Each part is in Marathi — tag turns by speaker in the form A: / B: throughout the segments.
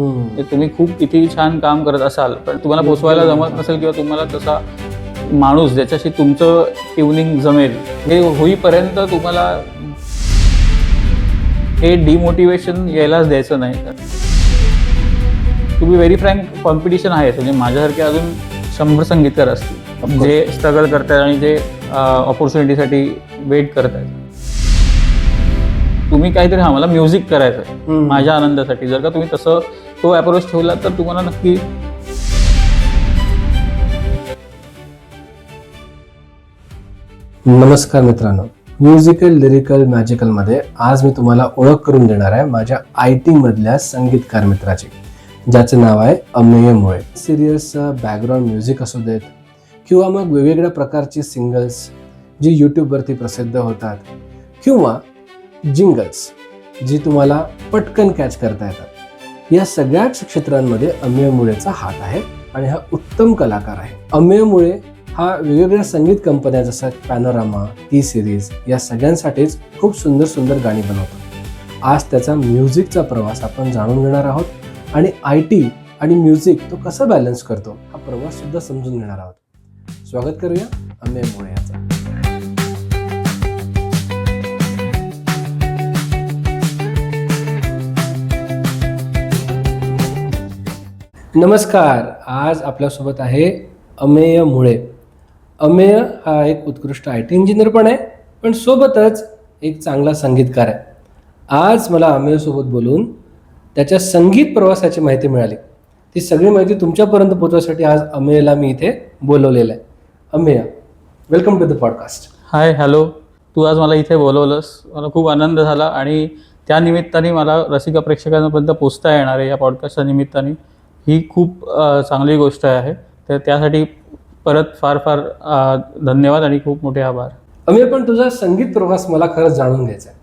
A: ते तुम्ही खूप किती छान काम करत असाल पण तुम्हाला पोचवायला जमत नसेल किंवा तुम्हाला तसा माणूस ज्याच्याशी तुमचं ट्युनिंग जमेल हे होईपर्यंत तुम्हाला हे डिमोटिवेशन यायलाच द्यायचं नाही. To be very frank competition आहे, म्हणजे माझ्यासारखे अजून 100 संगीतकार असतील जे स्ट्रगल करतात आणि जे ऑपॉर्च्युनिटीसाठी वेट करतात. तुम्ही काहीतरी मला म्युझिक करायचं आहे माझ्या आनंदासाठी, जर का तुम्ही तसं तो अप्रोच ठेवला तर तुम्हाला नक्की.
B: नमस्कार मित्रांनो, म्युझिकल लिरिकल मॅजिकलमध्ये आज मी तुम्हाला ओळख करून देणार आहे माझ्या IT मधल्या संगीतकार मित्राची, ज्याचं नाव आहे अमेय मुळे. सिरियस बॅकग्राऊंड म्युझिक असू देत किंवा मग वेगवेगळ्या प्रकारची सिंगल्स जी यूट्यूबवरती प्रसिद्ध होतात किंवा जिंगल्स जी तुम्हाला पटकन कॅच करता येतात, या सगळ्याच क्षेत्रांमध्ये अमेय मुळेचा हात आहे आणि हा उत्तम कलाकार आहे. अमेय मुळे हा वेगवेगळ्या संगीत कंपन्या जसं पॅनोरामा, टी सिरीज या सगळ्यांसाठीच खूप सुंदर सुंदर गाणी बनवतो. आज त्याचा म्युझिकचा प्रवास आपण जाणून घेणार आहोत आणि IT आणि म्युझिक तो कसा बॅलन्स करतो हा प्रवास सुद्धा समजून घेणार आहोत. स्वागत करूया अमेय मुळे याचं. नमस्कार, आज आपल्यासोबत आहे अमेय मुळे. अमेय हा एक उत्कृष्ट IT इंजिनियर पण आहे, पण सोबतच एक चांगला संगीतकार आहे. आज मला अमेयसोबत बोलून त्याच्या संगीत प्रवासाची माहिती मिळाली. ती सगळी माहिती तुमच्यापर्यंत पोहोचवण्यासाठी आज अमेयला मी इथे बोलवलेलं आहे. Amey, welcome to the podcast.
A: Hi, hello. तू आज मला इथे बोलवलंस, मला खूप आनंद झाला आणि त्या निमित्ताने मला रसिका प्रेक्षकांपर्यंत पोचता येणार आहे या पॉडकास्टच्या निमित्ताने. ही खूप चांगली गोष्ट आहे, तर त्यासाठी परत फार फार धन्यवाद आणि खूप मोठे आभार.
B: अमेय, पण तुझा संगीत प्रवास मला खरंच जाणून घ्यायचा आहे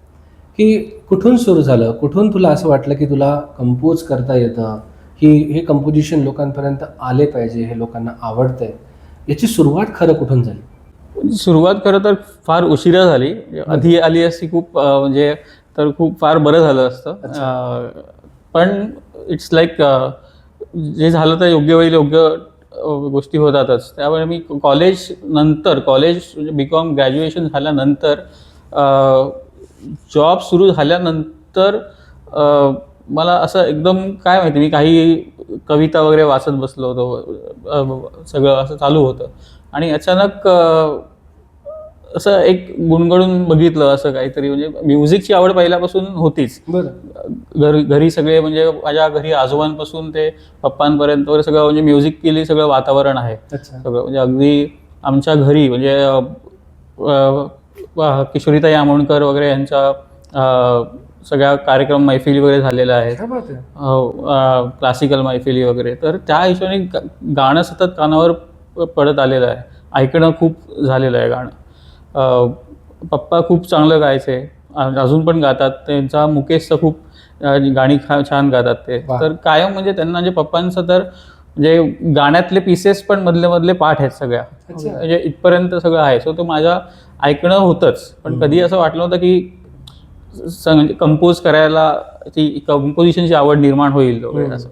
B: की कुठून सुरू झालं, कुठून तुला असं वाटलं की तुला कंपोज करता येतं, हे कंपोजिशन लोकांपर्यंत आले पाहिजे, हे लोकांना आवडतंय, याची सुरुवात खरं कुठून झाली?
A: सुरुवात खरं तर फार उशिरा झाली. आधी आली असती खूप म्हणजे तर खूप फार बरं झालं असतं. पण इट्स लाईक जे झालं तर योग्य वेळी योग्य गोष्टी होतातच. त्यामुळे मी कॉलेज म्हणजे BCom ग्रॅज्युएशन झाल्यानंतर जॉब सुरू झाल्यानंतर मला असं एकदम काय माहिती, मी काही कविता वगैरे वाचत बसलो होतो, सगळं असं चालू होतं आणि अचानक असं एक गुणगुणून बघितलं असं काहीतरी, म्हणजे म्युझिकची आवड पहिल्यापासून होतीच. घरी सगळे, म्हणजे माझ्या घरी आजोबांपासून ते पप्पांपर्यंत वगैरे सगळं म्हणजे म्युझिक केली सगळं वातावरण आहे सगळं. म्हणजे अगदी आमच्या घरी म्हणजे किशोरीताई आमोणकर वगैरे यांच्या सगळ्या कार्यक्रम मैफिली वगैरे झालेल्या आहेत, क्लासिकल मैफिली वगैरे. तर त्या हिशोबाने गाणं सतत कानावर पडत आलेलं आहे, ऐकणं खूप झालेलं आहे गाणं. पप्पा खूप चांगलं गायचे, अजून पण गातात. त्यांचा मुकेशचं खूप गाणी छान गातात ते. तर कायम म्हणजे त्यांना म्हणजे पप्पांचं तर म्हणजे गाण्यातले पीसेस पण मधले पाठ आहेत सगळ्या, म्हणजे इथपर्यंत सगळं आहे. सो तो माझ्या ऐकणं होतंच, पण कधी असं वाटलं होतं की कंपोज करायला, ती कंपोजिशनची आवड निर्माण होईल वगैरे असं.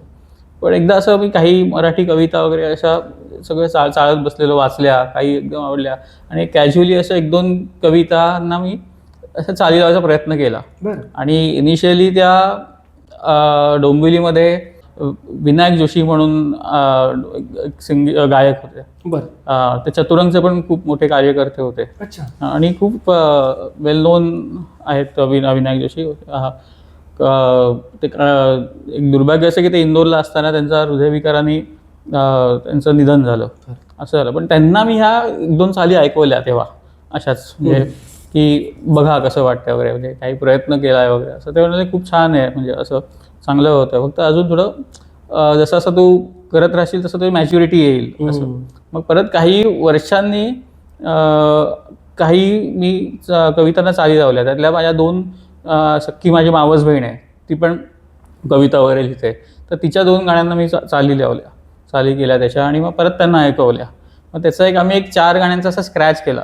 A: पण एकदा असं मी काही मराठी कविता वगैरे अशा सगळं चाळत बसलेलो, वाचल्या, काही एकदम आवडल्या आणि कॅज्युअली असं 1-2 कवितांना मी असं चाली लावायचा प्रयत्न केला. आणि इनिशियली त्या डोंबिवलीमध्ये विनायक जोशी म्हणून गायक होते. ते चतुरंगचे पण खूप मोठे कार्यकर्ते होते आणि खूप वेल नोन आहेत विनायक जोशी. ते एक दुर्भाग्य असं की ते इंदोरला असताना त्यांचा हृदयविकाराने त्यांचं निधन झालं, असं झालं. पण त्यांना मी ह्या 1-2 चाली ऐकवल्या तेव्हा अशाच, म्हणजे की बघा कसं वाटतं वगैरे, म्हणजे काही प्रयत्न केला आहे वगैरे असं. ते म्हणजे खूप छान आहे, म्हणजे असं चांगलं होतं. फक्त अजून थोडं जसं असं तू करत राहशील तसं तुझी मॅच्युरिटी येईल असं. मग परत काही वर्षांनी काही मी कवितांना चाली लावल्या. त्यातल्या माझ्या 2 सख्खी माझी मावस बहीण आहे, ती पण कविता वगैरे लिहिते, तर तिच्या 2 गाण्यांना मी चाली केल्या त्याच्या आणि मग परत त्यांना ऐकवल्या. मग त्याचा आम्ही 4 गाण्यांचा असा स्क्रॅच केला.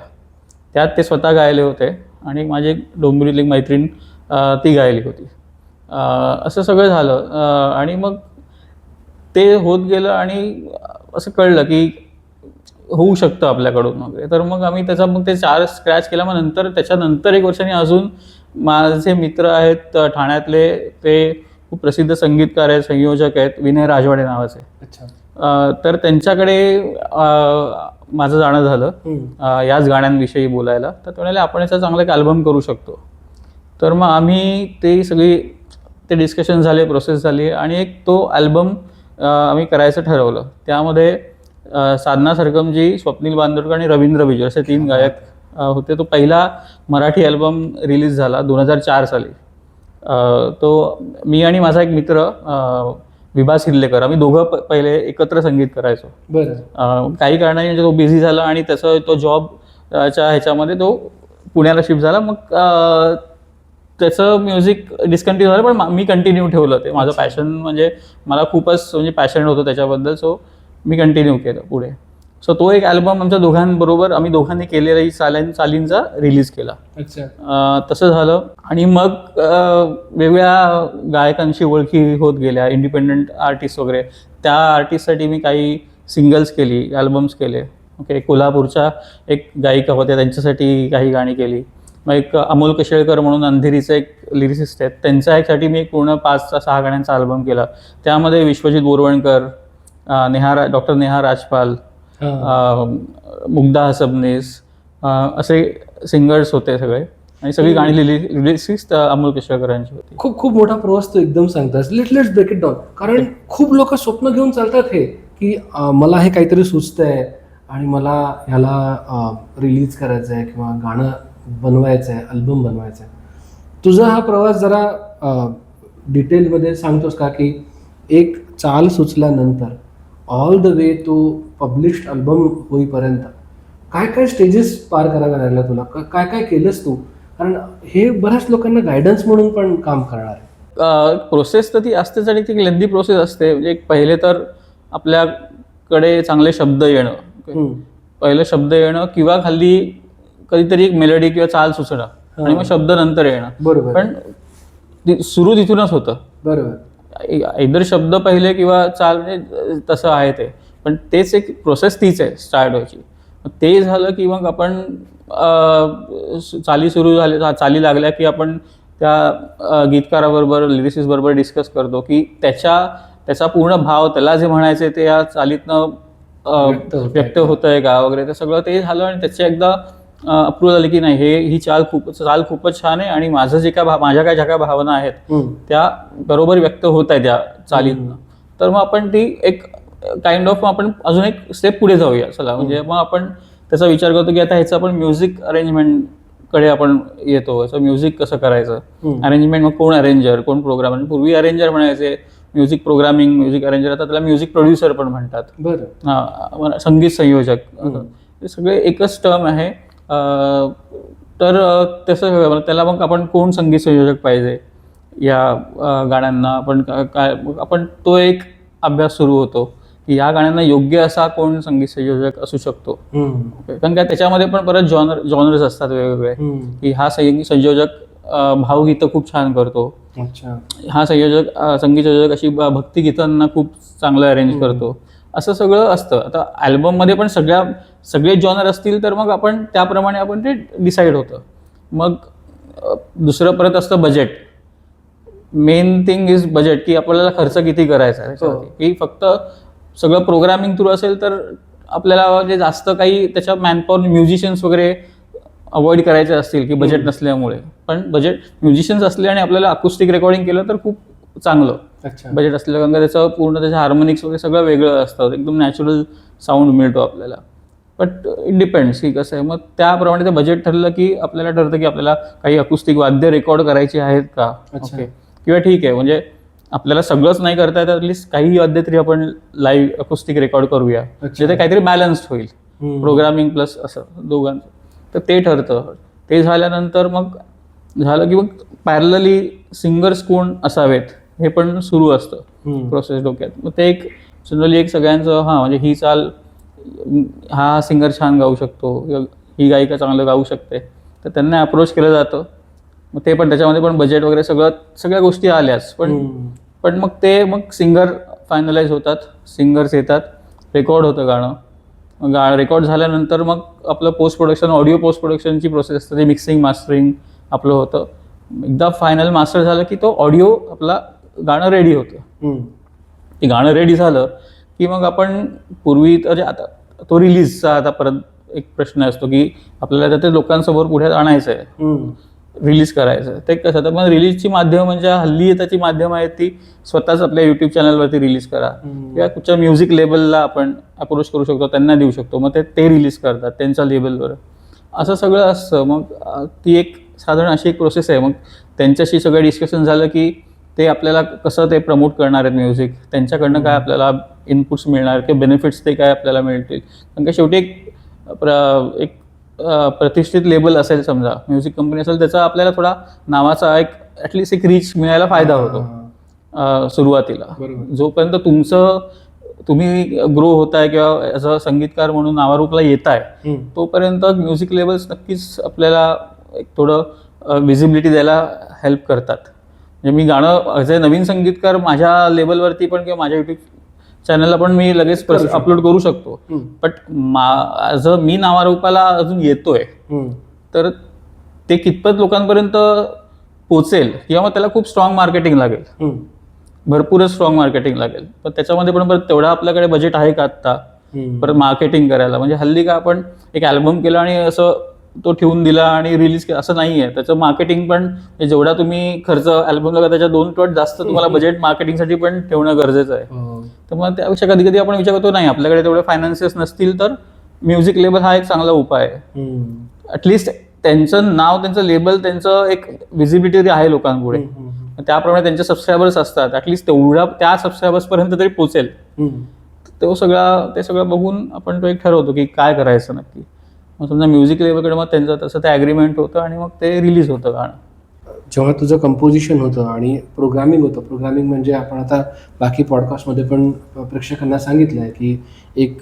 A: त्यात ते स्वतः गायले होते आणि माझी डोंबिवलीतली एक मैत्रीण ती गायली होती. असं सगळं झालं आणि मग ते होत गेलं आणि असं कळलं की होऊ शकतं आपल्याकडून वगैरे. तर मग आम्ही त्याचा मग ते 4 स्क्रॅच केला. मग नंतर त्याच्यानंतर 1 वर्षांनी अजून माझे मित्र आहेत ठाण्यातले, ते खूप प्रसिद्ध संगीतकार आहेत, संयोजक आहेत, विनय राजवाडे नावाचे. तर त्यांच्याकडे माझं जाणं झालं याच गाण्यांविषयी बोलायला. तर ते म्हणाले आपण याचा चांगला एक अल्बम करू शकतो. तर मग आम्ही ते डिस्कशन झाले, प्रोसेस झाली आणि एक तो अल्बम आम्ही करायचं ठरवलं. त्यामध्ये साधना सरगमजी, स्वप्नील बांदोडकर आणि रवींद्र बिजूर असे 3 गायक होते. तो पहिला मराठी अल्बम रिलीज झाला 2004 साली. तो मी आणि माझा एक मित्र विभास हिल्लेकर, आम्ही दोघं पहिले एकत्र संगीत करायचो.
B: बरं.
A: काही कारणाने म्हणजे तो बिझी झाला आणि तो जॉबच्या ह्याच्यामध्ये तो पुण्याला शिफ्ट झाला. मग त्याचं म्युझिक डिस्कंटिन्यू झालं, पण मी कंटिन्यू ठेवलं. ते माझं पॅशन, म्हणजे मला खूपच म्हणजे पॅशन होतं त्याच्याबद्दल. सो मी कंटिन्यू केलं पुढे. सो तो एक अल्बम आमच्या दोघांबरोबर आम्ही दोघांनी केलेलाही चालींचा रिलीज केला. तसं झालं. आणि मग वेगवेगळ्या गायकांशी ओळखी होत गेल्या, इंडिपेंडंट आर्टिस्ट वगैरे. त्या आर्टिस्टसाठी मी काही सिंगल्स केली, अल्बम्स केले. ओके, कोल्हापूरच्या एक गायिका होत्या, त्यांच्यासाठी काही गाणी केली. मग एक अमोल कशेळकर म्हणून अंधेरीचे एक लिरिसिस्ट आहेत, त्यांच्यासाठी मी एक पूर्ण 5-6 गाण्यांचा अल्बम केला. त्यामध्ये विश्वजित बोरवणकर, डॉक्टर नेहा राजपाल, मुग्धा हसबनीस असे सिंगर्स होते सगळे. आणि सगळी गाणी लिरिसिस्ट अमोल कशेळकरांची होती.
B: खूप खूप मोठा प्रवास तो एकदम सांगतास. Let's break it down. कारण खूप लोक स्वप्न घेऊन चालतात हे, की मला हे काहीतरी सुचतंय आणि मला ह्याला रिलीज करायचं आहे किंवा गाणं बनवायचं आहे, अल्बम बनवायचं आहे. तुझा हा प्रवास जरा डिटेलमध्ये सांगतोस का, की एक चाल सुचल्यानंतर ऑल द वे तो पब्लिश्ड अल्बम होईपर्यंत काय काय स्टेजेस पार कराव्या लागल्या तुला, काय काय केलंस तू? कारण हे बऱ्याच लोकांना गायडन्स म्हणून पण काम करणार आहे.
A: प्रोसेस तर ती असतेच आणि ती लेंदी प्रोसेस असते. म्हणजे पहिले तर आपल्याकडे चांगले शब्द येणं, पहिलं शब्द येणं किंवा खाली कधीतरी एक मेलडी किंवा चाल सुचणं आणि मग शब्द नंतर येणं.
B: बरोबर.
A: पण सुरू तिथूनच होतं.
B: बरोबर.
A: इतर शब्द पहिले किंवा चाल, म्हणजे तसं आहे ते. पण तेच एक प्रोसेस तीच आहे स्टार्ट व्हायची. ते झालं की मग आपण चाली सुरू झाल्या, चाली लागल्या की आपण त्या गीतकाराबरोबर, लिरिसिस्ट बरोबर डिस्कस करतो की त्याचा पूर्ण भाव, त्याला जे म्हणायचे ते या चालीतनं व्यक्त होतंय का वगैरे. ते सगळं ते झालं आणि त्याचे एकदा अप्रूव्ह झाले की नाही, ही चाल खूपच छान आहे आणि माझं माझ्या ज्या काय भावना आहेत त्या बरोबर व्यक्त होत आहेत त्या चालीतनं. तर मग आपण ती एक काइंड ऑफ आपण अजून एक स्टेप पुढे जाऊया चला. म्हणजे मग आपण त्याचा विचार करतो की आता ह्याचं आपण म्युझिक अरेंजमेंटकडे आपण येतो. असं म्युझिक कसं करायचं, अरेंजमेंट. मग कोण अरेंजर, कोण प्रोग्रामर. पूर्वी अरेंजर म्हणायचे, म्युझिक प्रोग्रामिंग, म्युझिक अरेंजर. आता त्याला म्युझिक प्रोड्युसर पण म्हणतात.
B: बरं.
A: संगीत संयोजक. हे सगळे एकच टर्म आहे. तर तसं त्याला मग आपण कोण संगीत संयोजक पाहिजे या गाण्यांना, आपण तो एक अभ्यास सुरू होतो की या गाण्यांना योग्य असा कोण संगीत संयोजक असू शकतो. कारण काय त्याच्यामध्ये पण परत जॉनर्स असतात वेगवेगळे, की हा संयोजक भावगीतं खूप छान करतो, हा संगीत संयोजक अशी भक्तिगीतांना खूप चांगलं अरेंज करतो. असं सगळं असतं. आता अल्बममध्ये पण सगळे जॉनर असतील तर मग आपण त्याप्रमाणे आपण ते डिसाईड होतं. मग दुसरं परत असतं budget. Main thing is budget, की आपल्याला खर्च किती करायचा आहे. की फक्त सगळं प्रोग्रामिंग थ्रू असेल तर आपल्याला म्हणजे जास्त काही त्याच्या मॅनपॉवर, म्युझिशियन्स वगैरे अवॉइड करायचे असतील की बजेट नसल्यामुळे. पण म्युझिशियन्स असले आणि आपल्याला अकुस्टिक रेकॉर्डिंग केलं तर खूप चांगलं. बजेट असलेलं, कारण त्याचं पूर्ण त्याचं हार्मोनिक्स वगैरे सगळं वेगळं असतं, एकदम नॅचरल साऊंड मिळतो आपल्याला. बट इट डिपेंड्स की कसं आहे. मग त्याप्रमाणे ते बजेट ठरलं की आपल्याला ठरतं की आपल्याला काही अकुस्टिक वाद्य रेकॉर्ड करायची आहेत का. ओके, किंवा ठीक आहे म्हणजे आपल्याला सगळंच नाही करता येत, ॲटलिस्ट काही वाद्य तरी आपण लाईव्ह अकुस्टिक रेकॉर्ड करूया, जे काहीतरी बॅलन्स्ड होईल, प्रोग्रामिंग प्लस असं दोघांचं. तर ते ठरतं. ते झाल्यानंतर मग झालं की मग पॅरलली सिंगर्स कोण असावेत हे पण सुरू असतं प्रोसेस डोक्यात. मग ते एक जनरली एक सगळ्यांचं म्हणजे ही चाल, हा सिंगर छान गाऊ शकतो, ही गायिका चांगलं गाऊ शकते, तर त्यांना अप्रोच केलं जातं. मग ते पण त्याच्यामध्ये पण बजेट वगैरे सगळ्या गोष्टी आल्याच. पण मग सिंगर फायनलाइज होतात, सिंगर्स येतात, रेकॉर्ड होतं गाणं. रेकॉर्ड झाल्यानंतर मग आपलं पोस्ट प्रोडक्शन, ऑडिओ पोस्ट प्रोडक्शनची प्रोसेस असते, ते मिक्सिंग मास्टरिंग आपलं होतं. एकदा फायनल मास्टर झालं की तो ऑडिओ आपला गाणं रेडी होतं. ते गाणं रेडी झालं की मग आपण पूर्वी तर आता तो रिलीजचा आता परत एक प्रश्न असतो की आपल्याला ते लोकांसमोर पुढे आणायचं आहे, रिलीज करायचं आहे. ते कसं, तर मग रिलीजची माध्यम म्हणजे हल्ली त्याची माध्यम आहेत ती स्वतःच आपल्या यूट्यूब चॅनलवरती रिलीज करा किंवा कुठच्या म्युझिक लेबलला आपण अप्रोच करू शकतो, त्यांना देऊ शकतो, मग ते रिलीज करतात त्यांच्या लेबलवर. असं सगळं असतं. मग ती एक साधारण अशी एक प्रोसेस आहे. मग त्यांच्याशी सगळं डिस्कशन झालं की ते आपल्याला कसं ते प्रमोट करणार आहेत म्युझिक, त्यांच्याकडनं काय आपल्याला इनपुट्स मिळणार किंवा बेनिफिट्स ते काय आपल्याला मिळतील. कारण की शेवटी एक प्रतिष्ठित लेबल असेल, समजा म्युझिक कंपनी असेल, त्याचा आपल्याला थोडा नावाचा एक ॲटलिस्ट एक रीच मिळायला फायदा होतो सुरुवातीला. जोपर्यंत तुम्ही ग्रो होताय किंवा ॲज अ संगीतकार म्हणून नावारूपला येत आहे, तोपर्यंत म्युझिक लेबल्स नक्कीच आपल्याला एक थोडं विजिबिलिटी द्यायला हेल्प करतात. म्हणजे मी गाणं ॲज अ नवीन संगीतकार माझ्या लेबलवरती पण किंवा माझ्या यूट्यूब चॅनलला पण मी लगेच अपलोड करू शकतो. बट ॲज अ मी नावारूपाला अजून येतोय, तर ते कितपत लोकांपर्यंत पोचेल किंवा मग त्याला खूप स्ट्रॉंग मार्केटिंग लागेल, भरपूरच स्ट्रॉंग मार्केटिंग लागेल. पण त्याच्यामध्ये पण परत तेवढा आपल्याकडे बजेट आहे का आत्ता परत मार्केटिंग करायला? म्हणजे हल्ली का आपण एक अल्बम केला आणि असं तो ठेवून दिला आणि रिलीज केला असं नाही आहे. त्याचं मार्केटिंग पण जेवढा तुम्ही खर्च अल्बमला का त्याच्या 2 पट जास्त तुम्हाला बजेट मार्केटिंगसाठी पण ठेवणं गरजेचं आहे. तर मग त्यापेक्षा कधी कधी आपण विचार करतो नाही आपल्याकडे तेवढे फायनान्सेस नसतील तर म्युझिक लेबल हा एक चांगला उपाय आहे. ॲटलिस्ट त्यांचं नाव, त्यांचं लेबल, त्यांचं एक विजिबिलिटी आहे लोकांपुढे, त्याप्रमाणे त्यांचे सबस्क्रायबर्स असतात, ॲटलिस्ट तेवढा त्या सबस्क्रायबर्सपर्यंत तरी पोचेल. ते सगळं बघून आपण तो एक ठरवतो की काय करायचं नक्की. मग समजा म्युझिक लेबलकडे मग त्यांचं तसं ते ॲग्रीमेंट होतं आणि मग ते रिलीज होतं गाणं.
B: जेव्हा तुझं कंपोजिशन होतं आणि प्रोग्रामिंग होतं, प्रोग्रामिंग म्हणजे आपण आता बाकी पॉडकास्टमध्ये पण प्रेक्षकांना सांगितलं आहे की एक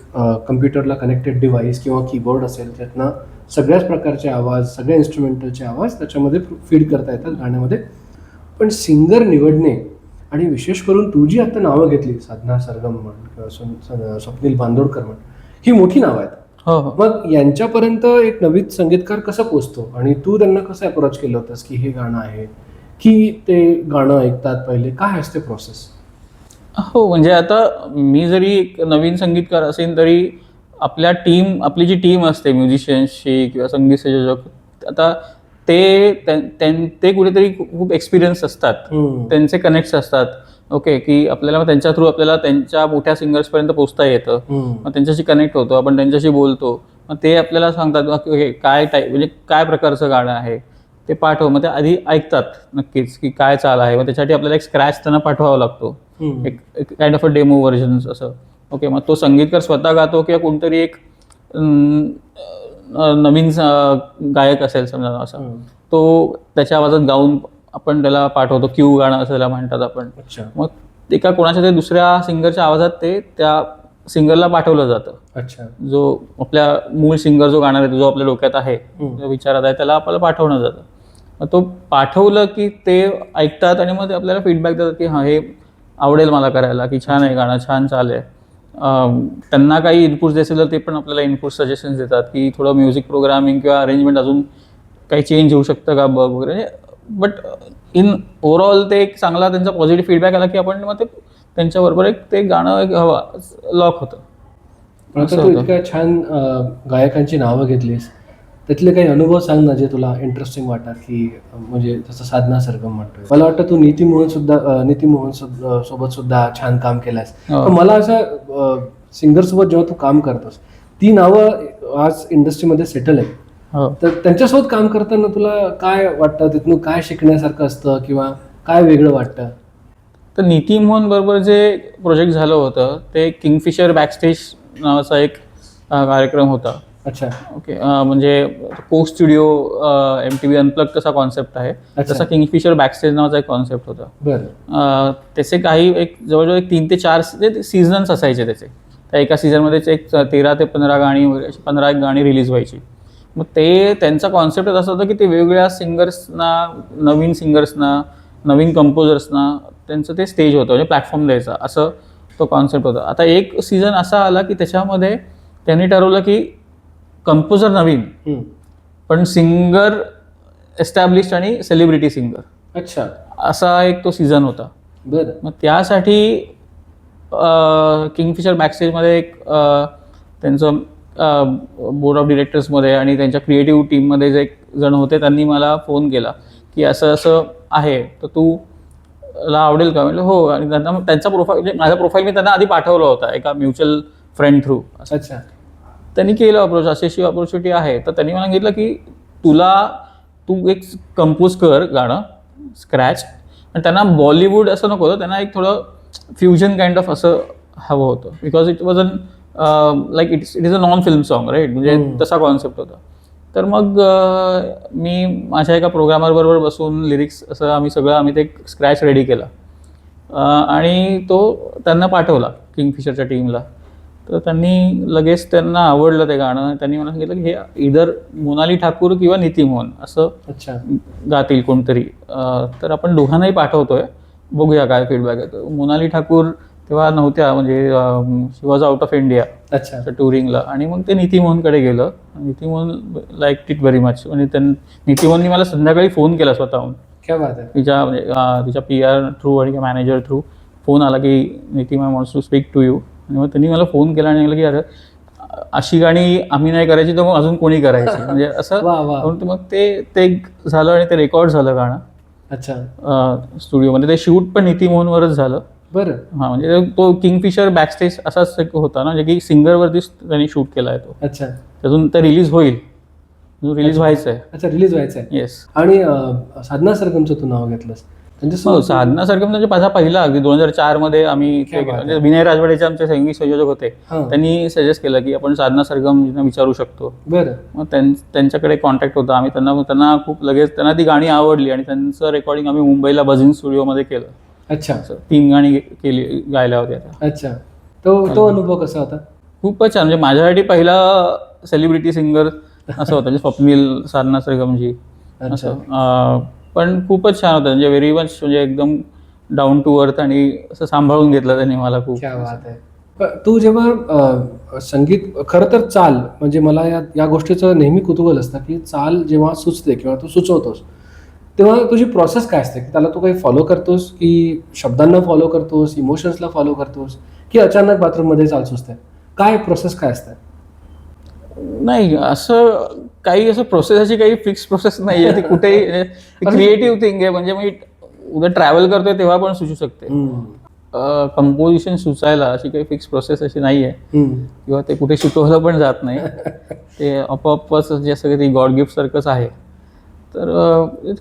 B: कम्प्युटरला कनेक्टेड डिव्हाइस किंवा कीबोर्ड असेल, त्यातनं सगळ्याच प्रकारचे आवाज, सगळ्या इन्स्ट्रुमेंटलचे आवाज त्याच्यामध्ये फीड करता येतात गाण्यामध्ये. पण सिंगर निवडणे आणि विशेष करून तू जी आता नावं घेतली, साधना सरगम म्हण किंवा स्वप्नील बांदोडकर म्हण, ही मोठी नावं आहेत. मग यांच्यापर्यंत एक नवीन संगीतकार कसा पोचतो आणि तू त्यांना कसं अप्रोच केलं होतंस की हे गाणं आहे, की ते गाणं ऐकतात पहिले, काय असते प्रोसेस?
A: हो, म्हणजे आता मी जरी एक नवीन संगीतकार असेल तरी आपली जी टीम असते म्युझिशियन्सची किंवा संगीत संयोजक, आता ते कुठेतरी खूप एक्सपिरियन्स असतात, त्यांचे कनेक्ट्स असतात. ओके, की आपल्याला त्यांच्या थ्रू आपल्याला त्यांच्या मोठ्या सिंगर्सपर्यंत पोहोचता येतं. मग त्यांच्याशी कनेक्ट होतो, आपण त्यांच्याशी बोलतो, मग ते आपल्याला सांगतात की काय म्हणजे काय प्रकारचं गाणं आहे ते पाठव. मग ते आधी ऐकतात नक्कीच की काय चाल आहे, मग त्याच्यासाठी आपल्याला एक स्क्रॅच त्यांना पाठवावा लागतो, एक kind of a demo versions असं. ओके, मग तो संगीतकार स्वतः गातो किंवा कोणतरी एक नवीन गायक असेल समजा असं, तो त्याच्या आवाजात गाऊन आपण त्याला पाठवतो. क्यू गाणं असं त्याला म्हणतात आपण. मग एका कोणाच्या तरी दुसऱ्या सिंगरच्या आवाजात ते त्या सिंगरला पाठवलं जातं. जो आपल्या मूळ सिंगर जो गाणार आहे, जो आपल्या डोक्यात आहे, जो विचारात आहे, त्याला आपल्याला पाठवलं जातं. मग तो पाठवलं की ते ऐकतात आणि मग ते आपल्याला फीडबॅक देतात की हां, हे आवडेल मला करायला, की छान आहे गाणं, छान चाल आहे. त्यांना काही इनपुट्स असेल तर ते पण आपल्याला इनपुट सजेशन्स देतात की थोडं म्युझिक प्रोग्रामिंग किंवा अरेंजमेंट अजून काही चेंज होऊ शकतं का बघ वगैरे. बट इन ओव्हरऑल ते एक चांगला त्यांचा पॉझिटिव्ह फीडबॅक आला की आपण मग ते त्यांच्याबरोबर एक ते गाणं एक लॉक होतं.
B: आता तू इतक्या छान गायकांची नावं घेतलीस, त्यातले काही अनुभव सांग ना जे तुला इंटरेस्टिंग वाटतात, की म्हणजे जसं साधना सरगम म्हणतोय, मला वाटतं तू नीती मोहन सोबत सुद्धा छान काम केलंस. मला असं सिंगर सोबत जेव्हा तू काम करतोस, ती नावं आज इंडस्ट्रीमध्ये सेटल आहे, तर त्यांच्यासोबत काम करताना तुला काय वाटतं, तिथून काय शिकण्यासारखं असतं किंवा काय वेगळं वाटतं?
A: तर नीती मोहन बरोबर जे प्रोजेक्ट झालं होतं ते किंगफिशर बॅकस्टेज नावाचा एक कार्यक्रम होता.
B: अच्छा,
A: ओके. म्हणजे कोक स्टुडिओ MTV अनप्लग कसा कॉन्सेप्ट आहे, तसा किंगफिशर बॅकस्टेज नावाचा एक कॉन्सेप्ट होता. त्याचे काही एक जवळजवळ 3 ते 4 सीझन्स असायचे त्याचे. त्या एका सीझनमध्येच एक 13 ते 15 गाणी वगैरे, अशी 15 गाणी रिलीज व्हायची. मग त्यांचा कॉन्सेप्टच असं होतं की ते वेगवेगळ्या सिंगर्सना, नवीन सिंगर्सना, नवीन कंपोजर्सना त्यांचं ते स्टेज होतं, म्हणजे प्लॅटफॉर्म द्यायचा. असं तो कॉन्सेप्ट होता. आता एक सीझन असा आला की त्याच्यामध्ये त्यांनी ठरवलं की कंपोजर नवीन पण सिंगर एस्टॅब्लिश्ड आणि सेलिब्रिटी सिंगर.
B: अच्छा.
A: असा एक तो सीझन होता.
B: बरं.
A: मग त्यासाठी किंगफिशर बॅकस्टेजमध्ये एक त्यांचं बोर्ड ऑफ डिरेक्टर्समध्ये आणि त्यांच्या क्रिएटिव्ह टीममध्ये जे एक जण होते त्यांनी मला फोन केला की असं असं आहे तर तू ला आवडेल का. म्हटलं हो. आणि त्यांना त्यांचा प्रोफाईल म्हणजे माझा प्रोफाईल मी त्यांना आधी पाठवला होता एका म्युच्युअल फ्रेंड थ्रू.
B: अच्छा.
A: त्यांनी केलं अप्रोच, अशी ऑपॉर्च्युनिटी आहे. तर त्यांनी मला सांगितलं की तू एक कंपोज कर गाणं स्क्रॅच. आणि त्यांना बॉलिवूड असं नको होतं, त्यांना एक थोडं फ्युजन काइंड ऑफ असं हवं होतं. Because it was like it is a non film song right. म्हणजे तसा कॉन्सेप्ट होता. तर मग मी माझ्या एका प्रोग्रामरबरोबर बसून लिरिक्स असं आम्ही ते स्क्रॅच रेडी केला आणि तो त्यांना पाठवला किंगफिशरच्या टीमला. तर लगेच त्यांना आवडलं ते गाणं. त्यांनी मला सांगितलं की हे इधर मोनाली ठाकूर किंवा नीती मोहन असं
B: अच्छा
A: गातील कोणतरी. तर आपण दोघांनाही पाठवतोय, बघूया काय फीडबॅक येतो. मोनाली ठाकूर तेव्हा नव्हत्या, म्हणजे she was out of India
B: अच्छा
A: टुरिंगला. आणि मग ते नीती मोहनकडे गेलं. Neeti Mohan like it very much. म्हणजे नीती मोहननी मला संध्याकाळी फोन केला स्वतःहून.
B: क्या बात आहे.
A: तिच्या PR थ्रू आणि मॅनेजर थ्रू फोन आला की Neeti ma'am wants to speak to you. आणि मग त्यांनी मला फोन केला आणि म्हटलं की अरे अशी गाणी आम्ही नाही करायची तर मग अजून कोणी करायची. म्हणजे असं म्हणून मग ते झालं आणि ते रेकॉर्ड झालं गाणं.
B: अच्छा.
A: स्टुडिओमध्ये ते शूट पण नीती मोहनवरच झालं.
B: बरं.
A: हां, म्हणजे तो किंगफिशर बॅकस्टेज असाच एक होता ना, म्हणजे की सिंगरवरतीच त्यांनी शूट केला आहे तो.
B: अच्छा.
A: त्यातून ते रिलीज होईल, रिलीज व्हायचं आहे.
B: अच्छा, रिलीज व्हायचं आहे.
A: येस.
B: आणि साधना सरगमचं तू नाव घेतलंस
A: साधना सरगम म्हणजे माझा पहिला अगदी 2004 मध्ये आम्ही म्हणजे विनय राजवाडेचे आमचे संगीत संयोजक होते. त्यांनी सजेस्ट केलं की आपण साधना सरगम विचारू शकतो.
B: बरं.
A: मग त्यांच्याकडे कॉन्टॅक्ट होता. आम्ही त्यांना खूप लगेच त्यांना ती गाणी आवडली आणि त्यांचं रेकॉर्डिंग आम्ही मुंबईला बझिंग स्टुडिओमध्ये केलं.
B: अच्छा.
A: 3 गाणी गायल्या होत्या.
B: अच्छा. तो अनुभव कसा होता.
A: खूपच छान. म्हणजे माझ्यासाठी पहिला सेलिब्रिटी सिंगर असं होतं, म्हणजे स्वप्नील साधना सरगमजी असं. पण खूपच छान होतं. म्हणजे व्हेरी मच, म्हणजे एकदम डाऊन टू अर्थ आणि असं सांभाळून घेतलं त्यांनी मला खूप.
B: क्या बात आहे. तू जेव्हा संगीत खरं तर चाल म्हणजे मला या गोष्टीचं नेहमी कुतूहल असतं की चाल जेव्हा सुचते किंवा तू सुचवतोस तेव्हा तुझी प्रोसेस काय असते की त्याला तू काही फॉलो करतोस की शब्दांना फॉलो करतोस, इमोशन्सला फॉलो करतोस की अचानक बाथरूममध्ये चाल सुचते. काय प्रोसेस काय असते.
A: नाही असं काही असं प्रोसेस, अशी काही फिक्स प्रोसेस नाही आहे. ती कुठेही क्रिएटिव्ह थिंग आहे. म्हणजे मी उद्या ट्रॅव्हल करतोय तेव्हा पण सुचू शकते. कंपोजिशन सुचायला अशी काही फिक्स प्रोसेस अशी नाही आहे किंवा ते कुठे शिकवलं पण जात नाही. ते आपोआपच जे सगळं ते गॉड गिफ्ट सारखंच आहे. तर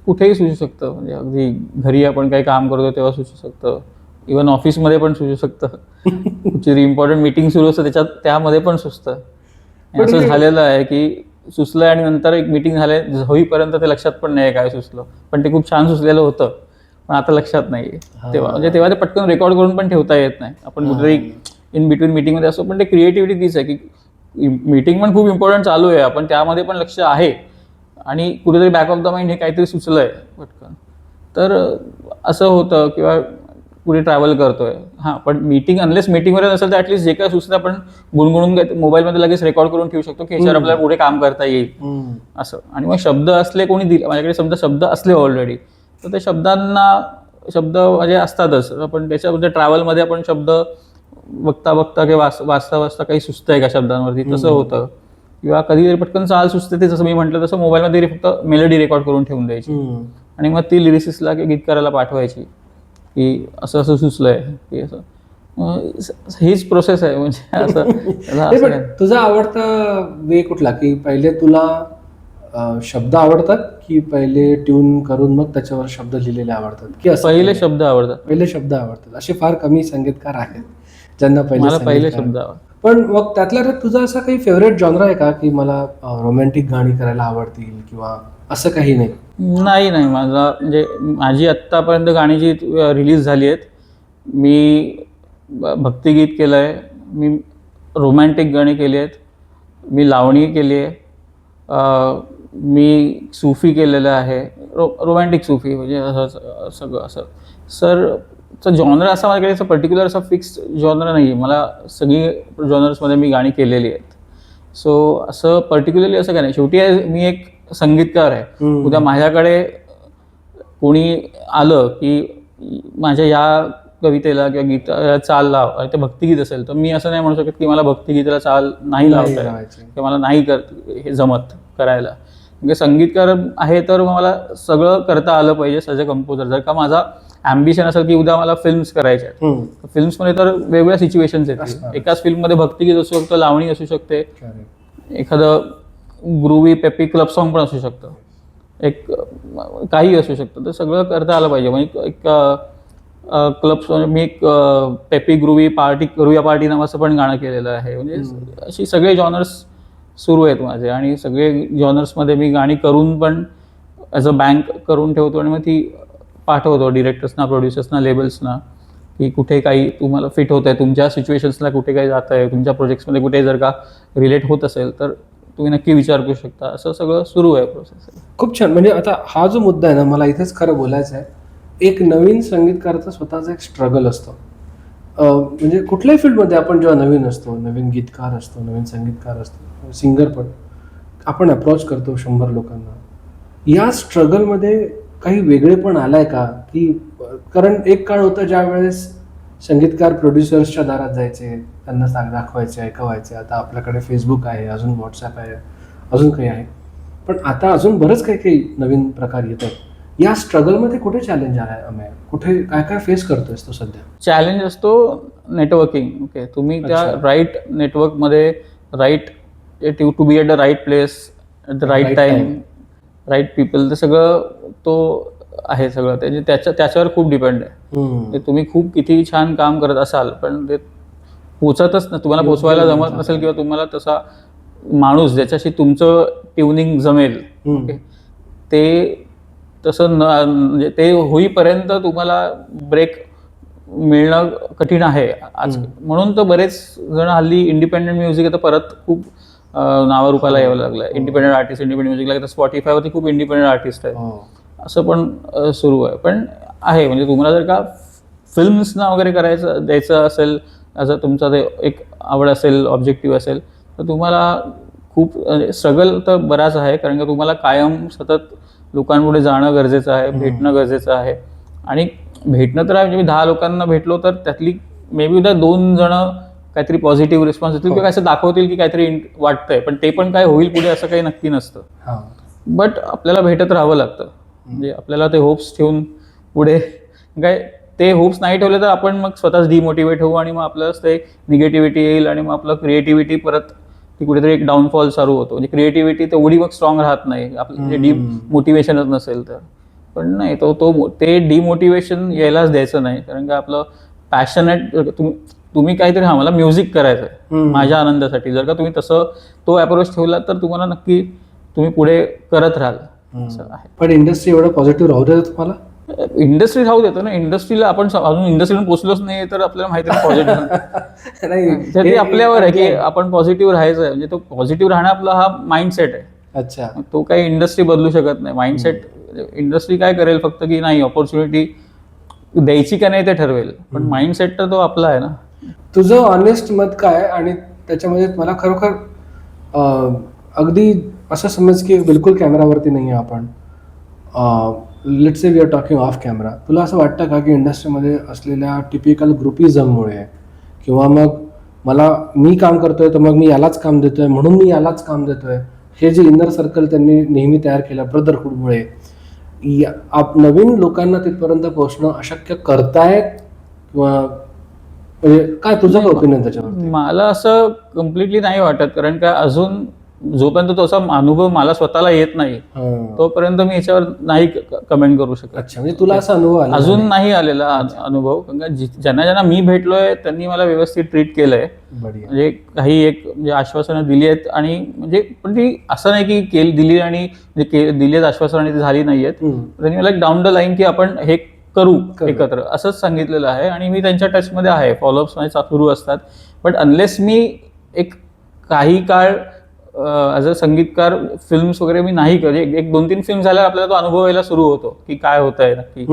A: कुठेही सुचू शकतं. म्हणजे अगदी घरी आपण काही काम करतो तेव्हा सुचू शकतं, इव्हन ऑफिसमध्ये पण सुचू शकतं. कुठची इम्पॉर्टंट मीटिंग सुरू असतं त्यामध्ये पण सुचतं. असं झालेलं आहे की सुचलं आणि नंतर एक मीटिंग होईपर्यंत ते लक्षात पण नाही काय सुचलं, पण ते खूप छान सुचलेलं होतं पण आता लक्षात नाही. तेव्हा ते पटकन रेकॉर्ड करून पण ठेवता येत नाही. आपण कुठेतरी इन बिटवीन मीटिंगमध्ये असतो. पण ते क्रिएटिव्हिटी तीच आहे की मीटिंग पण खूप इम्पॉर्टंट चालू आहे, आपण त्यामध्ये पण लक्ष आहे आणि कुठेतरी बॅक ऑफ द माइंड हे काहीतरी सुचलंय पटकन. तर असं होतं. किंवा कुठे ट्रॅव्हल करतोय, हां, पण मीटिंगमध्ये नसेल तर ॲटलीस्ट जे काय सुचतं आपण गुणगुणून मोबाईलमध्ये लगेच रेकॉर्ड करून ठेवू शकतो की ह्याच्यावर आपल्याला पुढे काम करता येईल असं. आणि मग शब्द असले कोणी दिले, माझ्याकडे शब्द असले ऑलरेडी, तर ते शब्द म्हणजे असतातच. पण त्याच्यामध्ये ट्रॅव्हलमध्ये आपण शब्द बघता बघता किंवा वाचता काही सुचतंय का शब्दांवरती, तसं होतं. किंवा कधीतरी पटकन चाल सुचते, ते जसं मी म्हटलं तसं मोबाईलमध्ये फक्त मेलोडी रेकॉर्ड करून ठेवून द्यायची आणि मग ती लिरिसिस्टला किंवा गीतकाराला पाठवायची की असं असं सुचलंय की असं. हीच प्रोसेस आहे. म्हणजे असं.
B: तुझा आवडता वे कुठला की पहिले तुला शब्द आवडतात की पहिले ट्यून करून मग त्याच्यावर शब्द लिहिलेले आवडतात की असं.
A: पहिले शब्द आवडतात.
B: पहिले शब्द आवडतात. असे फार कमी संगीतकार आहेत ज्यांना
A: पहिले शब्द आवडतात.
B: पण मग त्यातला तुझा असा काही फेवरेट जॉनरा आहे का की मला रोमॅन्टिक गाणी करायला आवडतील किंवा असं काही नाही.
A: नाही म्हणजे माझी आत्तापर्यंत गाणी जी रिलीज झाली आहेत, मी भक्तिगीत केलं आहे, मी रोमॅन्टिक गाणी केली आहेत, मी लावणी केली आहे, मी सूफी केलेलं आहे, रोमॅन्टिक सूफी म्हणजे असं सगळं असं. सर जॉनर असा माझ्याकडे असं पर्टिक्युलर असा फिक्स्ड जॉनर नाही आहे. मला सगळी जॉनर्समध्ये मी गाणी केलेली आहेत. सो असं पर्टिक्युलरली असं काय नाही. शेवटी मी एक संगीतकार आहे. उद्या माझ्याकडे कोणी आलं की माझ्या या कवितेला किंवा गीताला चाल लाव आणि ते भक्तिगीत असेल तर मी असं नाही म्हणू शकत की मला भक्तिगीताला चाल नाही लावता किंवा मला नाही हे जमत करायला. म्हणजे संगीतकार आहे तर मला सगळं करता आलं पाहिजे ॲज अ कंपोजर. जर का माझा ॲम्बिशन असेल की उद्या मला फिल्म्स करायच्या आहेत, फिल्म्समध्ये तर वेगवेगळ्या सिच्युएशन्स येतात. एकाच फिल्ममध्ये भक्तिगीत असू शकतं, लावणी असू शकते, एखादं ग्रुवी पेपी क्लब सॉन्ग पण असू शकतं, एक काही असू शकतं. तर सगळं करता आलं पाहिजे. म्हणजे एक क्लब मी एक पेपी ग्रुवी पार्टी नावाचं पण गाणं केलेलं आहे. म्हणजे अशी सगळे जॉनर्स सुरू आहेत माझे आणि सगळे जॉनर्समध्ये मी गाणी करून पण ॲज अ बँक करून ठेवतो आणि मग ती पाठवतो डिरेक्टर्सना, प्रोड्युसर्सना, लेबल्सना की कुठे काही तुम्हाला फिट होत आहे, तुमच्या सिच्युएशन्सला कुठे काही जात आहे, तुमच्या प्रोजेक्ट्समध्ये कुठे जर का रिलेट होत असेल तर तुम्ही नक्की विचार करू शकता. असं सगळं सुरू आहे प्रोसेस.
B: खूप छान. म्हणजे आता हा जो मुद्दा आहे ना, मला इथेच खरं बोलायचं आहे. एक नवीन संगीतकाराचा स्वतःचा एक स्ट्रगल असतो. म्हणजे कुठल्याही फील्डमध्ये आपण जेव्हा नवीन असतो, नवीन गीतकार असतो, नवीन संगीतकार असतो, सिंगर पण आपण अप्रोच करतो 100 लोकांना. या स्ट्रगलमध्ये काही वेगळेपण आलाय का? की कारण एक काळ होता ज्या वेळेस संगीतकार प्रोड्युसर्सच्या दारात जायचे, त्यांना दाखवायचे, ऐकवायचे. आता आपल्याकडे फेसबुक आहे, अजून व्हॉट्सॲप आहे, अजून काही आहे. पण आता अजून बरंच काही काही नवीन प्रकार येत आहेत. या स्ट्रगलमध्ये कुठे चॅलेंज आलाय अमेय? कुठे काय काय फेस करतोयस तो सध्या?
A: चॅलेंज असतो नेटवर्किंग. ओके, तुम्ही त्या राईट नेटवर्कमध्ये right to be at the right place at the right time, right people, ते सगळं तो आहे सगळं. त्याच्यावर खूप डिपेंड आहे. तुम्ही खूप किती छान काम करत असाल पण ते पोचतच ना, तुम्हाला पोचवायला जमत नसेल किंवा तुम्हाला तसा माणूस ज्याच्याशी तुमचं ट्युनिंग जमेल, ओके, ते तसं म्हणजे ते होईपर्यंत तुम्हाला ब्रेक मिळणं कठीण आहे आज. म्हणून तर बरेच जण हल्ली इंडिपेंडंट म्युझिक आता परत खूप नावारूपाला यावं लागलं आहे. इंडिपेंडंट आर्टिस्ट, इंडिपेंडंट म्युझिक लागतं. स्पॉटिफायवरती खूप इंडिपेंडंट आर्टिस्ट आहेत. असं पण सुरू आहे. पण आहे म्हणजे तुम्हाला जर का फिल्म्सना वगैरे द्यायचं असेल, असं तुमचा ते एक आवड असेल, ऑब्जेक्टिव्ह असेल, तर तुम्हाला खूप स्ट्रगल तर बराच आहे. कारण का तुम्हाला कायम सतत लोकांपुढे जाणं गरजेचं आहे, भेटणं गरजेचं आहे. आणि भेटणं तर आहे, म्हणजे मी 10 लोकांना भेटलो तर त्यातली मे बी उद्या 2 जण काहीतरी पॉझिटिव्ह रिस्पॉन्स देतील किंवा असं दाखवतील की काहीतरी वाटतंय, पण ते पण काय होईल पुढे असं काही नक्की नसतं. बट आपल्याला भेटत राहावं लागतं. म्हणजे आपल्याला ते होप्स ठेवून पुढे काय, ते होप्स नाही ठेवले तर आपण मग स्वतःच डिमोटिवेट होऊ आणि मग आपल्यालाच ते निगेटिव्हिटी येईल आणि मग आपलं क्रिएटिव्हिटी परत ती कुठेतरी एक डाऊनफॉल चालू होतो. म्हणजे क्रिएटिव्हिटी तेवढी मग स्ट्रॉंग राहत नाही आपलं डिमोटिवेशनच नसेल तर. पण नाही, ते डिमोटिवेशन यायलाच द्यायचं नाही. कारण का आपलं पॅशनेट, तुम्ही काहीतरी, हा मला म्युझिक करायचं आहे माझ्या आनंदासाठी, जर का तुम्ही तसं तो अप्रोच ठेवला तर तुम्हाला नक्की तुम्ही पुढे करत राहाल. असं आहे.
B: पण इंडस्ट्री एवढं पॉझिटिव्ह राहू देतं तुम्हाला?
A: इंडस्ट्री राहू देतो ना. इंडस्ट्रीला आपण अजून इंडस्ट्रीला पोहोचलोच नाही तर आपल्याला माहिती नाही पॉझिटिव्ह नाही. ते आपल्यावर आहे की आपण पॉझिटिव्ह राहायचं आहे. म्हणजे तो पॉझिटिव्ह राहणं आपला हा माइंडसेट आहे.
B: अच्छा.
A: तो काही इंडस्ट्री बदलू शकत नाही. माइंडसेट इंडस्ट्री काय करेल फक्त की नाही ऑपॉर्च्युनिटी द्यायची का नाही ते ठरवेल, पण माइंडसेट तर तो आपला आहे ना. तुझं
B: ऑनेस्ट मत काय? आणि त्याच्यामध्ये मला खरोखर अगदी असं समज की बिलकुल कॅमेरावरती नाही आहे आपण, let's say we are talking of camera, तुला असं वाटतं का की इंडस्ट्रीमध्ये असलेल्या टिपिकल ग्रुपिझममुळे किंवा मग मी काम करतोय तर मग मी यालाच काम देतोय म्हणून मी यालाच काम देतोय, हे जे इनर सर्कल त्यांनी नेहमी तयार केलं ब्रदरहूडमुळे नवीन लोकांना तिथपर्यंत पोहोचणं अशक्य करतायत? किंवा म्हणजे काय तुझं काय ओपिनियन त्याच्यावर?
A: मला असं कम्प्लिटली नाही वाटत. कारण का अजून जोपर्यंत तो असा अनुभव मला स्वतःला येत नाही तोपर्यंत मी याच्यावर नाही कमेंट करू शकत.
B: अच्छा, म्हणजे तुला असा अनुभव आला?
A: अजून नाही आलेला अनुभव. कारण का ज्यांना मी भेटलोय त्यांनी मला व्यवस्थित ट्रीट केलंय. म्हणजे काही म्हणजे आश्वासनं दिली आहेत आणि म्हणजे पण ती असं नाही की दिली आणि दिली आहेत आश्वासनं आणि ती झाली नाहीयेत. त्यांनी मला एक डाऊन द लाईन की आपण हे करू एकत्र असंच सांगितलेलं आहे आणि मी त्यांच्या टचमध्ये आहे. फॉलोअप्स माझे सुरू असतात. बट अनलेस मी एक काही काळ ॲज अ संगीतकार फिल्म्स वगैरे मी नाही केले. एक 2-3 फिल्म झाल्यावर आपल्याला तो अनुभव यायला सुरू होतो की काय होत आहे नक्की,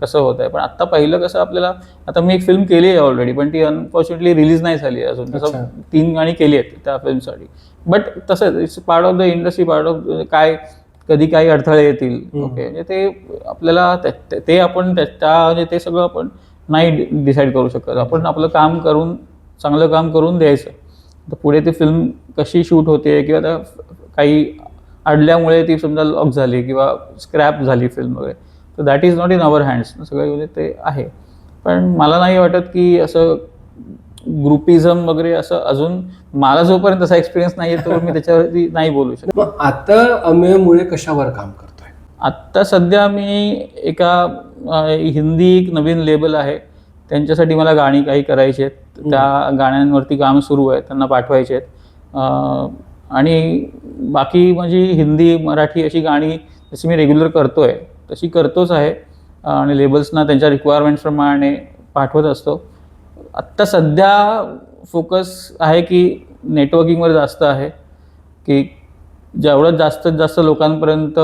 A: कसं होत आहे. पण आता पहिलं कसं आपल्याला, आता मी एक फिल्म केली आहे ऑलरेडी, पण ती अनफॉर्च्युनेटली रिलीज नाही झाली अजून. तसं 3 गाणी केली आहेत त्या फिल्मसाठी. बट तसंच it's part of the industry, part of काय, कधी काही अडथळे येतील. ओके, म्हणजे ते आपल्याला ते आपण म्हणजे ते सगळं आपण नाही डिसाईड करू शकत. आपण आपलं काम करून, चांगलं काम करून द्यायचं. तर पुढे ती फिल्म कशी शूट होते किंवा त्या काही अडल्यामुळे ती समजा लॉक झाली किंवा स्क्रॅप झाली फिल्म वगैरे, तर that is not in our hands सगळं, म्हणजे ते आहे. पण मला नाही वाटत की असं ग्रुपिझम वगैरे असं अजून मला जोपर्यंत तसा एक्सपिरियन्स नाही आहे तोवर मी त्याच्यावरती नाही बोलू शकत.
B: मग आता अमेयमुळे कशावर काम करतोय?
A: आत्ता सध्या मी एका हिंदी एक नवीन लेबल आहे, त्यांच्यासाठी मला गाणी काही करायची आहेत. त्या गाण्यांवरती काम सुरू आहे, त्यांना पाठवायचे आहेत. आणि बाकी म्हणजे हिंदी मराठी अशी गाणी जशी मी रेग्युलर करतोय तशी करतोच आहे, आणि लेबल्सना त्यांच्या रिक्वायरमेंट्सप्रमाणे पाठवत असतो. आत्ता सध्या फोकस आहे की नेटवर्किंगवर जास्त आहे, की जेवढं जास्तीत जास्त लोकांपर्यंत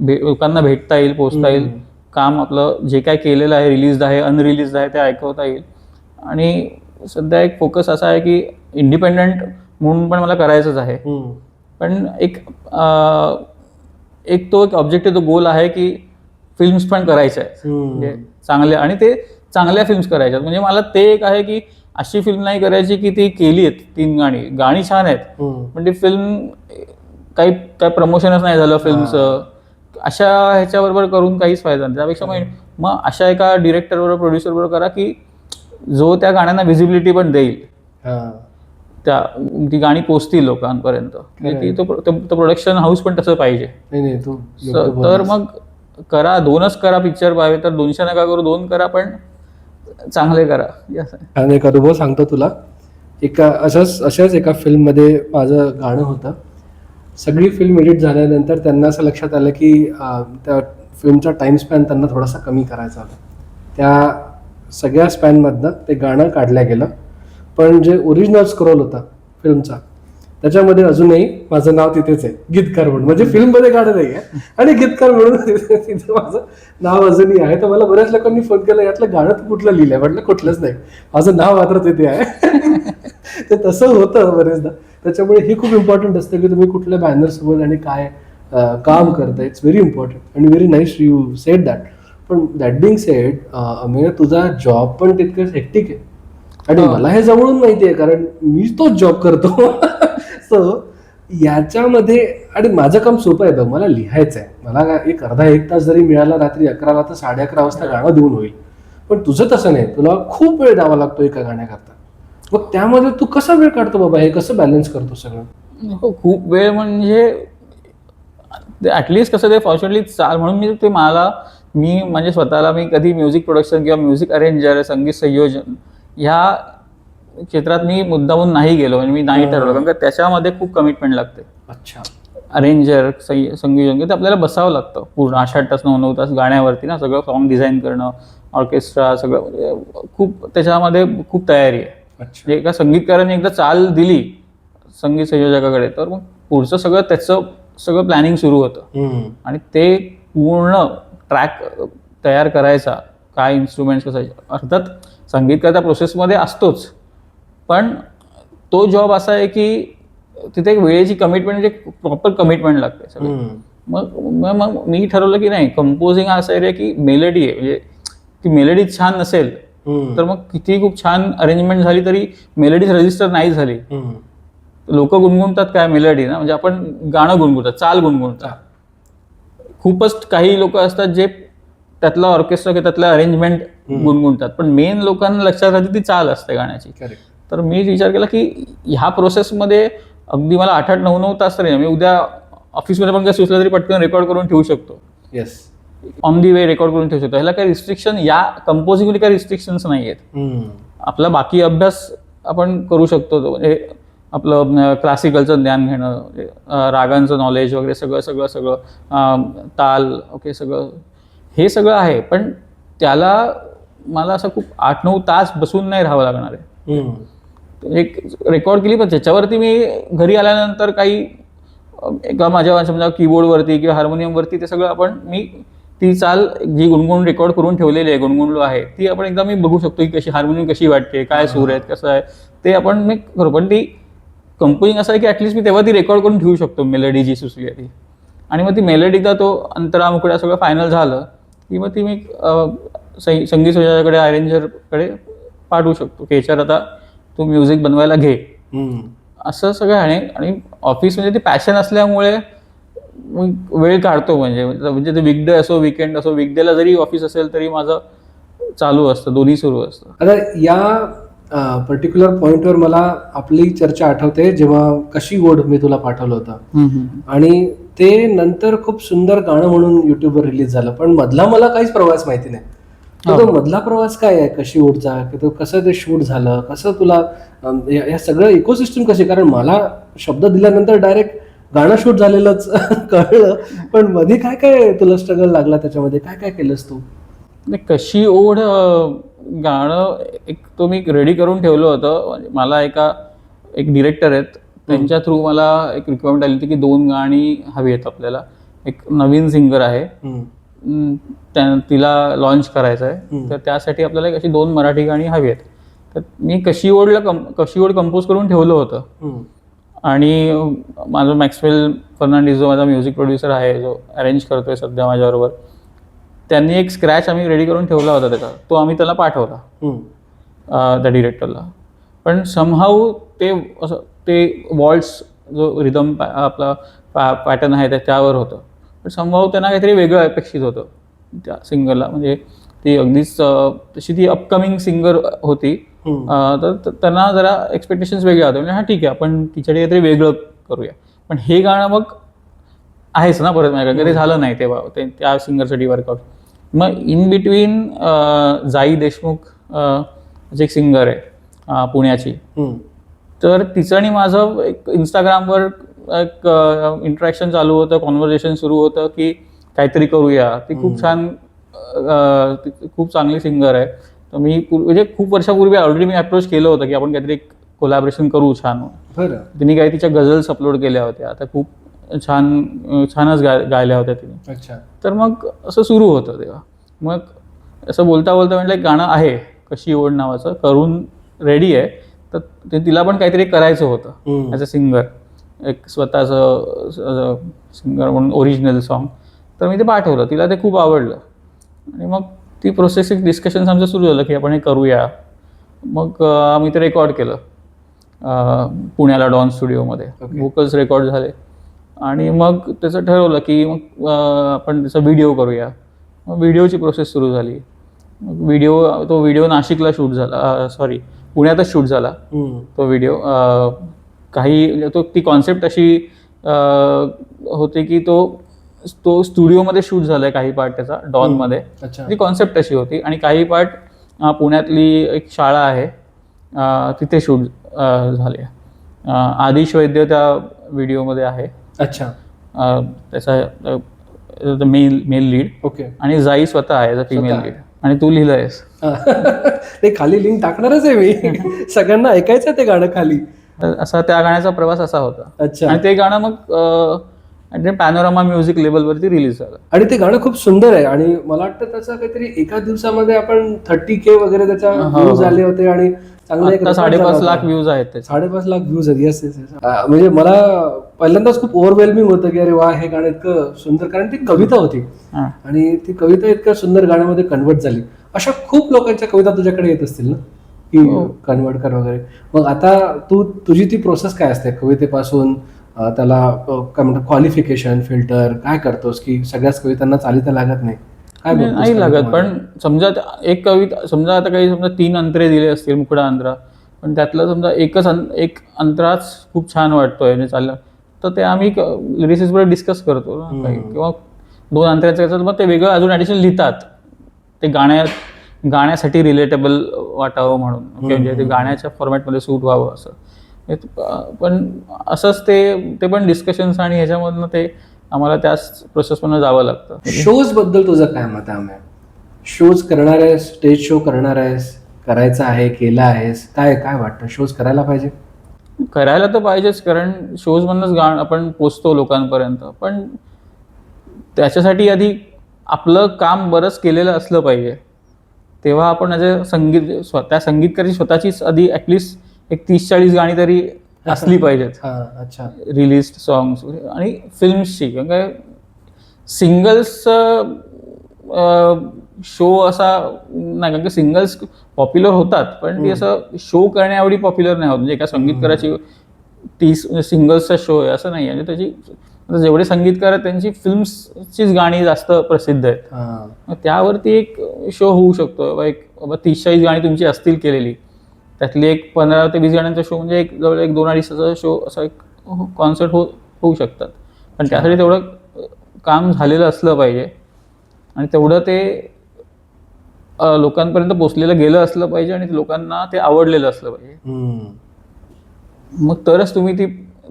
A: लोकांना भेटता येईल, पोचता येईल. काम आपलं जे काय केलेलं आहे, रिलीज आहे, अनरिलीज आहे, ते ऐकवता येईल. आणि सध्या एक फोकस असा आहे की इंडिपेंडंट म्हणून पण मला करायचंच आहे. पण एक तो एक ऑब्जेक्टिव्ह, तो गोल आहे की फिल्म्स पण करायच्या आहेत, म्हणजे चांगल्या, आणि ते चांगल्या फिल्म्स करायच्यात. म्हणजे मला ते एक आहे की अशी फिल्म नाही करायची की ती केली आहेत 3 गाणी छान आहेत, पण ती फिल्म काही प्रमोशनच नाही झालं फिल्मचं. अशा ह्याच्याबरोबर करून काहीच फायदा नाही. त्यापेक्षा मग अशा एका डिरेक्टरबरोबर, प्रोड्युसरबरोबर करा की जो त्या गाण्यांना व्हिजिबिलिटी पण देईल, ती गाणी पोचतील लोकांपर्यंत. तो प्रोडक्शन हाऊस पण तसं पाहिजे. तर मग करा, 2च करा पिक्चर पाहिजे तर 200 नका करू, 2 करा पण चांगले करा.
B: आणि एक अनुभव सांगतो तुला. अशाच एका फिल्ममध्ये माझं गाणं होतं. सगळी फिल्म एडिट झाल्यानंतर त्यांना असं लक्षात आलं की त्या फिल्मचा टाइम स्पॅन त्यांना थोडासा कमी करायचा होता. त्या सगळ्या स्पॅनमधनं ते गाणं काढलं गेलं, पण जे ओरिजिनल स्क्रोल होता फिल्मचा त्याच्यामध्ये अजूनही माझं नाव तिथेच आहे, गीतकार म्हणून. म्हणजे फिल्ममध्ये गाणं नाही आहे आणि गीतकार म्हणून तिथे माझं नाव अजूनही आहे. तर मला बऱ्याच लोकांनी फोन केला, यातलं गाणं तू कुठलं लिहिलंय? म्हटलं कुठलंच नाही, माझं नाव मात्र तिथे आहे. ते तसं होतं बरेचदा. त्याच्यामुळे हे खूप इम्पॉर्टंट असतं की तुम्ही कुठल्या बॅनरसोबत आणि काय काम करताय. इट्स व्हेरी इम्पॉर्टंट आणि very nice you sed that. पण दॅट बिंग सेड, अमेय, तुझा जॉब पण तितकंच हेक्टिक आहे आणि मला हे जवळून माहिती आहे, कारण मी तोच जॉब करतो. सो याच्यामध्ये, आणि माझं काम सोपं आहे बघ, मला लिहायचं आहे. मला एक अर्धा 1 तास जरी मिळाला रात्री 11ला तर 11:30 वाजता गाणं देऊन होईल. पण तुझं तसं नाही, तुला खूप वेळ द्यावा लागतो एका गाण्याकरता. मग त्यामध्ये तू कसा वेळ काढतो बाबा? हे कसं बॅलन्स करतो सगळं?
A: खूप वेळ म्हणजे ॲटलिस्ट कसं ते फॉर्च्युनेटली म्हणून मी म्हणजे स्वतःला मी कधी म्युझिक प्रोडक्शन किंवा म्युझिक अरेंजर, संगीत संयोजन ह्या क्षेत्रात मी मुद्दामून नाही गेलो. म्हणजे मी नाही ठरवलं, कारण का त्याच्यामध्ये खूप कमिटमेंट लागते.
B: अच्छा.
A: अरेंजर, संयोजन, ते आपल्याला बसावं लागतं पूर्ण 8-8 तास, 9-9 तास गाण्यावरती ना. सगळं सॉन्ग डिझाईन करणं, ऑर्केस्ट्रा, सगळं, म्हणजे खूप त्याच्यामध्ये खूप तयारी आहे. म्हणजे एका संगीतकाराने एकदा चाल दिली संगीत संयोजकाकडे, तर मग पुढचं सगळं त्याचं सगळं प्लॅनिंग सुरू होतं. आणि ते पूर्ण ट्रॅक तयार करायचा, काय इन्स्ट्रुमेंट्स कसायचे. अर्थात संगीतकार त्या प्रोसेसमध्ये असतोच, पण तो जॉब असा आहे की तिथे एक वेळेची कमिटमेंट, म्हणजे प्रॉपर कमिटमेंट लागते सगळं. मग मी ठरवलं की नाही, कंपोजिंग हा असा एरिया की मेलडी आहे, म्हणजे ती मेलडी छान नसेल तर मग किती खूप छान अरेंजमेंट झाली तरी मेलडीज रजिस्टर नाही झाली, लोक गुणगुणतात काय मेलडी ना, म्हणजे आपण गाणं गुणगुणतात, चाल गुणगुणतात. खूपच काही लोक असतात जे त्यातला ऑर्केस्ट्रा किंवा त्यातलं अरेंजमेंट गुणगुणतात, पण मेन लोकांना लक्षात राहते ती चाल असते गाण्याची. तर मी विचार केला की ह्या प्रोसेसमध्ये अगदी मला 8-8, 9-9 तास तरी, मी उद्या ऑफिसमध्ये पण काय सुचलं तरी पटकन रेकॉर्ड करून ठेवू शकतो.
B: Yes,
A: on the way record करून ठेवू शकतो. ह्याला काही रिस्ट्रिक्शन, या कंपोजिंगमध्ये काही रिस्ट्रिक्शन्स नाही आहेत. आपला बाकी अभ्यास आपण करू शकतो, म्हणजे आपलं क्लासिकलचं ज्ञान घेणं, रागांचं नॉलेज वगैरे सगळं ताल, ओके, सगळं हे सगळं आहे. पण त्याला मला असं खूप 8-9 तास बसून नाही राहावं लागणार आहे. एक रेकॉर्ड केली, पण त्याच्यावरती मी घरी आल्यानंतर काही एका माझ्या समजा कीबोर्डवरती किंवा हार्मोनियमवरती ते सगळं मी ती चाल जी गुणगुण रेकॉर्ड करून ठेवलेली आहे, गुणगुणलो आहे, ती आपण एकदा मी बघू शकतो की कशी हार्मोनियम कशी वाटते, काय सूर आहेत, कसं आहे ते आपण मी करू. पण ती कंपोजिंग असं आहे की ॲटलिस्ट मी तेव्हा ती रेकॉर्ड करून ठेवू शकतो मेलडी जी सुचली आहे ती. आणि मग ती मेलडीचा तो अंतरा मुकड्या सगळं फायनल झालं की मग ती मी संगीत संयोजकाकडे, अरेंजरकडे पाठवू शकतो की याच्यावर आता तू म्युझिक बनवायला घे. असं सगळं आहे. आणि ऑफिस म्हणजे ती पॅशन असल्यामुळे वेळ काढतो. म्हणजे ते वीकडे असो, वीकेंड असो, वीकडेला जरी ऑफिस असेल तरी माझं चालू असतं, दोन्ही सुरू असतं.
B: आता या पर्टिक्युलर पॉइंटवर मला आपली चर्चा आठवते जेव्हा कशी गोड मी तुला पाठवलं होतं, आणि ते नंतर खूप सुंदर गाणं म्हणून युट्यूबवर रिलीज झालं. पण मधला मला काहीच प्रवास माहिती नाही. तो मधला प्रवास काय आहे कशी गोडचा, की तो कसं ते शूट झालं, कसं तुला या सगळं इकोसिस्टम कसे, कारण मला शब्द दिल्यानंतर डायरेक्ट गाणं शूट झालेलंच कळलं, पण मध्ये काय काय तुला स्ट्रगल लागला त्याच्यामध्ये, काय काय केलंस तू?
A: कशी ओढ गाणं तो मी रेडी करून ठेवलं होतं. म्हणजे मला एक डिरेक्टर आहेत, त्यांच्या थ्रू मला एक रिक्वायरमेंट आली होती की 2 गाणी हवी आहेत आपल्याला. एक नवीन सिंगर आहे, तिला लॉन्च करायचं आहे, तर त्यासाठी आपल्याला अशी 2 मराठी गाणी हवी आहेत. तर मी कशी ओढ कंपोज करून ठेवलं होतं. आणि माझा मॅक्सवेल फर्नांडिस जो माझा म्युझिक प्रोड्युसर आहे, जो अरेंज करतोय सध्या माझ्याबरोबर, त्यांनी एक स्क्रॅच आम्ही रेडी करून ठेवला होता त्याचा, तो आम्ही त्याला पाठवला त्या डिरेक्टरला. पण समहाऊ ते वॉल्ट्स जो रिदम आपला पॅटर्न आहे त्यावर होतं. पण समहाऊ त्यांना काहीतरी वेगळं अपेक्षित होतं त्या सिंगरला. म्हणजे ती अगदीच तशी ती अपकमिंग सिंगर होती, तर त्यांना जरा एक्सपेक्टेशन्स वेगळ्या होत्या. म्हणजे हा ठीक आहे, आपण तिच्यासाठी काहीतरी वेगळं करूया. पण हे गाणं मग आहेच ना परत माझ्याकडे, कधी झालं नाही तेव्हा त्या सिंगरसाठी वर्कआउट. मग इन बिटवीन जाई देशमुख जी एक सिंगर आहे पुण्याची, तर तिचं आणि माझं एक इंस्टाग्रामवर एक इंटरॅक्शन चालू होतं, कॉन्व्हर्सेशन सुरू होतं की काहीतरी करूया. ती खूप छान, खूप चांगली सिंगर आहे. तर मी म्हणजे खूप वर्षापूर्वी ऑलरेडी मी अप्रोच केलं होतं की आपण काहीतरी कोलॅबोरेशन करू छान. तिने काही तिच्या गझल्स अपलोड केल्या होत्या, आता खूप छानच गायल्या होत्या तिने. तर मग असं सुरू होतं तेव्हा. मग असं बोलता बोलता म्हटलं एक गाणं आहे कशी ओढ नावाचं, करून रेडी आहे, तर ते तिला पण काहीतरी करायचं होतं ॲज अ सिंगर, एक स्वतःचं सिंगर म्हणून ओरिजिनल सॉन्ग. तर मी ते पाठवलं, तिला ते खूप आवडलं. आणि मग ती प्रोसेस, एक डिस्कशन्स आमचं सुरू झालं की आपण हे करूया. मग आम्ही ते रेकॉर्ड केलं पुण्याला डॉन स्टुडिओमध्ये. व्होकल्स रेकॉर्ड झाले आणि मग त्याचं ठरवलं की मग आपण त्याचा व्हिडिओ करूया. मग व्हिडिओची प्रोसेस सुरू झाली. मग तो व्हिडिओ नाशिकला शूट झाला, सॉरी पुण्यातच शूट झाला तो व्हिडिओ. ती कॉन्सेप्ट अशी होती की तो स्टुडिओमध्ये शूट झालाय काही पार्ट त्याचा डॉनमध्ये. ती कॉन्सेप्ट अशी होती. आणि काही पार्ट पुण्यातली एक शाळा आहे तिथे शूट झाले. आदिश वैद्य त्या व्हिडिओमध्ये आहे.
B: अच्छा.
A: त्याचा मेल लीड.
B: ओके.
A: आणि जाई स्वतः आहे फिमेल लीड. आणि तू लिहिलंयस
B: ते खाली लिंक टाकणारच आहे मी, सगळ्यांना ऐकायचं ते गाणं खाली.
A: असा त्या गाण्याचा प्रवास असा होता.
B: अच्छा.
A: आणि ते गाणं मग पॅनोरामा म्युझिक लेबलवरती रिलीज झालं.
B: आणि ते गाणं खूप सुंदर आहे. आणि मला वाटतं त्याचा काहीतरी एका दिवसामध्ये आपण 30K वगैरे त्याच्या व्ह्यूज आले होते. आणि चांगले
A: 5.5 लाख व्ह्यूज आहेत.
B: 5.5 लाख व्ह्यूज आहेत. येस. म्हणजे मला पहिल्यांदाच खूप ओव्हरवेल्मिंग होतं की अरे वा, हे गाणं इतकं सुंदर, कारण ती कविता होती आणि ती कविता इतक्या सुंदर गाण्यामध्ये कन्वर्ट झाली. अशा खूप लोकांच्या कविता तुझ्याकडे येत असतील ना की कन्वर्ट कर वगैरे. मग आता तुझी ती प्रोसेस काय असते कवितेपासून त्याला काय म्हणतात क्वालिफिकेशन, फिल्टर काय करतोस की सगळ्याच कवितांना चालिता लागत नाही?
A: नाही लागत. पण समजा एक कविता, समजा आता काही समजा 3 अंतरे दिले असतील, मुकडा अंतरा, पण त्यातलं समजा एक अंतराच खूप छान वाटतोय चाललं, तर ते आम्ही लिरिसिस्टवर डिस्कस करतो काही, किंवा 2 अंतऱ्याचं मग ते वेगळं अजून ॲडिशनल लिहितात ते गाण्यासाठी रिलेटेबल वाटावं म्हणून, म्हणजे ते गाण्याच्या फॉर्मॅटमध्ये सूट व्हावं असं. पण असंच ते पण डिस्कशन्स आणि ह्याच्यामधनं ते आम्हाला त्याच प्रोसेसमधून जावं लागतं.
B: शोज बद्दल तुझं काय मत आहे? शोज करणार आहेस, स्टेज शो करणार आहेस, करायचा आहे, केला आहेस, काय वाटतं? शोज करायला पाहिजे?
A: करायला तर पाहिजेच, कारण शोजमधनंच गाणं आपण पोचतो लोकांपर्यंत. पण त्याच्यासाठी आधी आपलं काम बरंच केलेलं असलं पाहिजे. तेव्हा आपण त्या संगीतकाराची स्वतःचीच आधी ॲटलिस्ट एक 30-40 गाणी तरी असली पाहिजेत.
B: अच्छा.
A: रिलीज सॉंग्स आणि फिल्म्सची. कारण काय सिंगल्स शो असा नाही, कारण की सिंगल्स पॉप्युलर होतात, पण ती असं शो करण्याएवढी पॉप्युलर नाही होत. म्हणजे एका संगीतकाराची 30 सिंगल्सचा शो आहे असं नाही आहे. म्हणजे आता जेवढे संगीतकार आहेत त्यांची फिल्म्सचीच गाणी जास्त प्रसिद्ध आहेत. मग त्यावरती एक शो होऊ शकतो. बाबा 30-40 गाणी तुमची असतील केलेली, त्यातली एक 15 ते 20 गाण्यांचा शो म्हणजे एक जवळ एक 2-2.5 तासाचा शो असा एक कॉन्सर्ट होऊ शकतात. पण त्यासाठी तेवढं काम झालेलं असलं पाहिजे आणि तेवढं ते लोकांपर्यंत पोचलेलं गेलं असलं पाहिजे आणि लोकांना ते आवडलेलं असलं पाहिजे. मग तरच तुम्ही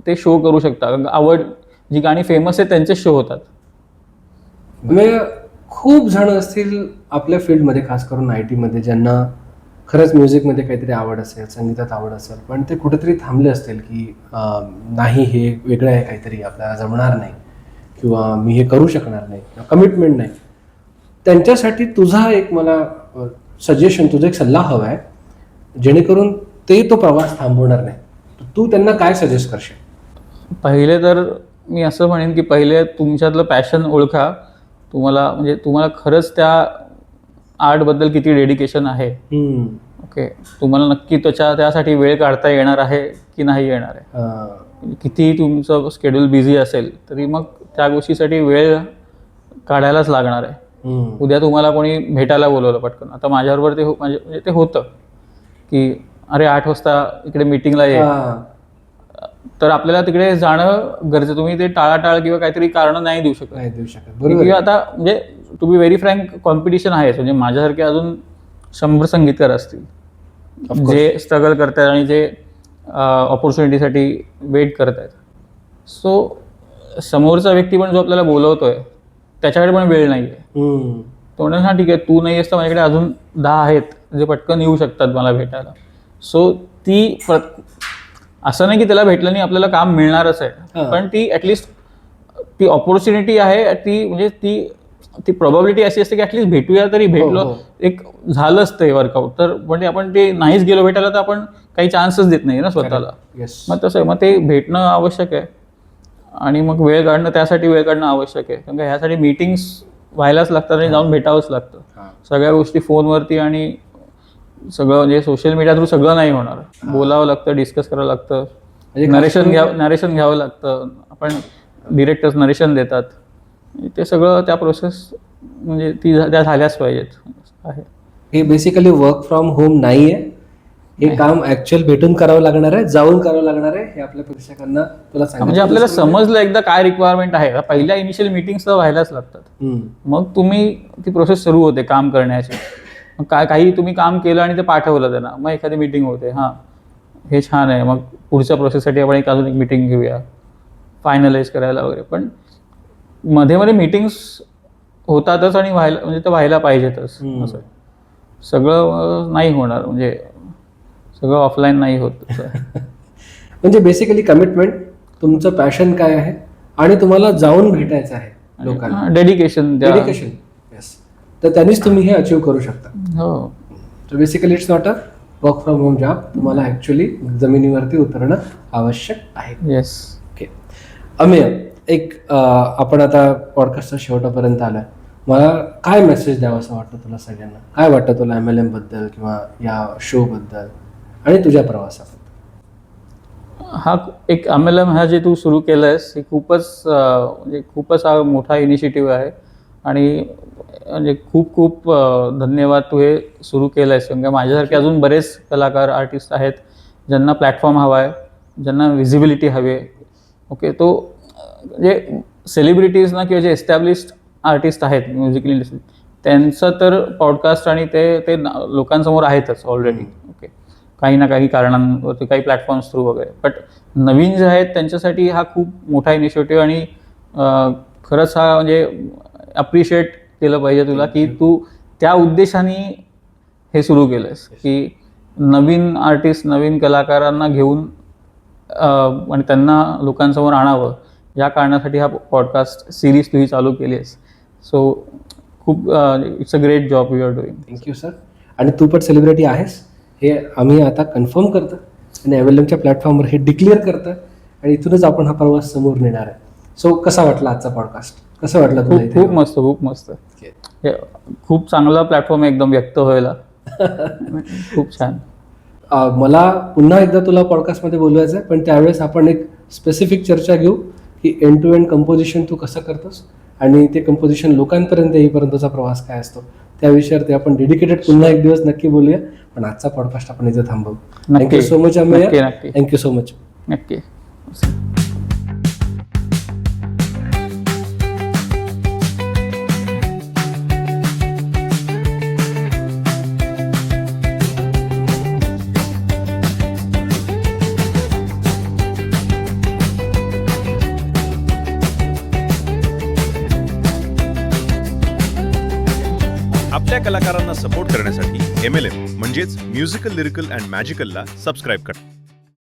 A: ते शो करू शकता. कारण जी गाणी फेमस आहेत त्यांचेच शो होतात.
B: म्हणजे खूप जण असतील आपल्या फील्डमध्ये, खास करून IT मध्ये, ज्यांना खरंच म्युझिकमध्ये काहीतरी आवड असेल, संगीतात आवड असेल, पण ते कुठेतरी थांबले असतील की नाही हे वेगळं आहे काहीतरी, आपल्याला जमणार नाही किंवा मी हे करू शकणार नाही, कमिटमेंट नाही. त्यांच्यासाठी तुझा एक मला सजेशन, तुझा एक सल्ला हवा आहे, जेणेकरून ते तो प्रवास थांबवणार नाही. तू त्यांना काय सजेस्ट करशील?
A: पहिले तर मी असं म्हणेन की पहिले तुमच्यातलं पॅशन ओळखा. तुम्हाला खरंच त्या आर्टबद्दल किती डेडिकेशन आहे. ओके, तुम्हाला नक्की त्यासाठी वेळ काढता येणार आहे की नाही येणार आहे. किती तुमचं शेड्यूल बिझी असेल तरी मग त्या गोष्टीसाठी वेळ काढायलाच लागणार आहे. उद्या तुम्हाला कोणी भेटायला बोलवलं पटकन, आता माझ्याबरोबर म्हणजे ते होतं की अरे 8 वाजता इकडे मीटिंगला ये, तर आपल्याला तिकडे जाणं गरजेचं. तुम्ही ते टाळाटाळ किंवा काहीतरी कारण नाही देऊ शकत. किंवा आता म्हणजे to be very frank competition आहे. म्हणजे माझ्यासारखे अजून 100 संगीतकार असतील जे स्ट्रगल करतात आणि जे ऑपॉर्च्युनिटीसाठी वेट करत आहेत. सो समोरचा व्यक्ती पण जो आपल्याला बोलवतोय त्याच्याकडे पण वेळ नाही आहे. तो म्हणून हा ठीक आहे, तू नाही असता माझ्याकडे अजून 10 आहेत जे पटकन येऊ शकतात मला भेटायला. सो असं नाही की त्याला भेटलं नाही आपल्याला काम मिळणारच आहे, पण ती ॲटलिस्ट ती ऑपॉर्च्युनिटी आहे. म्हणजे ती प्रोबॅबिलिटी अशी असते की ॲटलिस्ट भेटूया तरी भेटलो, एक झालंच ते वर्कआउट. तर म्हणजे आपण ते नाहीच गेलो भेटायला तर आपण काही चान्सच देत नाही ना स्वतःला. मग तसं आहे, मग ते भेटणं आवश्यक आहे आणि मग त्यासाठी वेळ काढणं आवश्यक आहे. कारण का ह्यासाठी मीटिंग्स व्हायलाच लागतात आणि जाऊन भेटावंच लागतं. सगळ्या गोष्टी फोनवरती आणि सगळं म्हणजे सोशल मीडिया थ्रू सगळं नाही होणार. बोलावं लागतं, डिस्कस करावं लागतं, नरेशन घ्यावं लागतं. आपण डिरेक्टर्स नरेशन देतात. ते सगळं त्या प्रोसेस म्हणजे त्या झाल्याच पाहिजेत.
B: हे बेसिकली वर्क फ्रॉम होम नाही आहे, हे काम ऍक्च्युअल भेटून करावं लागणार आहे, जाऊन करावं लागणार आहे. हे आपल्या प्रेक्षकांना तुला सांगितलं
A: म्हणजे आपल्याला समजलं एकदा काय रिक्वायरमेंट आहे. पहिल्या इनिशियल मीटिंग्स तर व्हायलाच लागतात. मग ती प्रोसेस सुरू होते काम करण्याची. काही तुम्ही काम केलं आणि ते पाठवलं त्यांना, मग एखादी मीटिंग होते. हे छान आहे, मग पुढच्या प्रोसेससाठी आपण अजून एक मीटिंग घेऊया फायनलाइज करायला वगैरे. पण मध्ये मध्ये मीटिंग्स होतातच आणि म्हणजे ते व्हायला पाहिजेतच. असं सगळं नाही होणार, म्हणजे सगळं ऑफलाईन नाही होत.
B: म्हणजे बेसिकली कमिटमेंट, तुमचं पॅशन काय आहे आणि तुम्हाला जाऊन भेटायचं आहे लोकांना,
A: डेडिकेशन.
B: येस, तर त्यांनीच तुम्ही हे अचीव्ह करू शकता.
A: हो,
B: तर basically it's not a work from home job. तुम्हाला ॲक्च्युअली जमिनीवरती उतरणं आवश्यक आहे.
A: येस.
B: ओके अमेय, आपण आता पॉडकास्टच्या शेवटापर्यंत आलाय. मला काय मेसेज द्यावं असं वाटतं तुला सगळ्यांना? काय वाटतं तुला MLM बद्दल किंवा या शो बद्दल आणि तुझ्या प्रवासाबद्दल?
A: एक MLM हा जे तू सुरू केलंयस हे खूपच हा मोठा इनिशिएटिव्ह आहे आणि म्हणजे खूप धन्यवाद. तू हे सुरू केलंयस. म्हणजे माझ्यासारखे अजून बरेच कलाकार, आर्टिस्ट आहेत ज्यांना प्लॅटफॉर्म हवा आहे, ज्यांना विजिबिलिटी हवी आहे. ओके, तो म्हणजे सेलिब्रिटीज ना किंवा जे एस्टॅब्लिश्ड आर्टिस्ट आहेत म्युझिकल इंडस्ट्रीत, त्यांचं तर पॉडकास्ट आणि ते लोकांसमोर आहेतच ऑलरेडी. ओके, काही ना काही कारणांवरती, काही प्लॅटफॉर्म्स थ्रू वगैरे. बट नवीन जे आहेत त्यांच्यासाठी हा खूप मोठा इनिशिएटिव्ह आणि खरंच हा म्हणजे अप्रिशिएट केलं पाहिजे तुला की तू त्या उद्देशाने हे सुरू केलंयस की नवीन आर्टिस्ट, नवीन कलाकारांना घेऊन आणि त्यांना लोकांसमोर आणावं या कारणासाठी हा पॉडकास्ट सिरीज तुझी चालू केली आहेस. सो खूप it's a great job you are doing.
B: Thank you sir. आणि तू पण सेलिब्रिटी आहेस हे आम्ही आता कन्फर्म करतो आणि एवएलएमच्या प्लॅटफॉर्मवर हे डिक्लेअर करतं आणि इथूनच आपण हा प्रवास समोर नेणार आहे. सो कसा वाटला आजचा पॉडकास्ट? कसं वाटलं तुला?
A: खूप मस्त, खूप मस्त. हे खूप चांगला प्लॅटफॉर्म आहे एकदम व्यक्त व्हायला. खूप छान.
B: मला पुन्हा एकदा तुला पॉडकास्टमध्ये बोलवायचं आहे, पण त्यावेळेस आपण एक स्पेसिफिक चर्चा घेऊ की एंड टू एंड कंपोजिशन तू कसं करतोस आणि ते कंपोजिशन लोकांपर्यंत येईपर्यंतचा प्रवास काय असतो त्या विषयावरती आपण डेडिकेटेड पुन्हा एक दिवस नक्की बोलूया. पण आजचा पॉडकास्ट आपण इथे थांबवू. Thank you so much Amey. Thank you so much.
A: नक्की.
C: आपल्या कलाकारांना सपोर्ट करण्यासाठी MLM म्हणजेच म्युझिकल लिरिकल अँड मॅजिकलला सबस्क्राईब करा.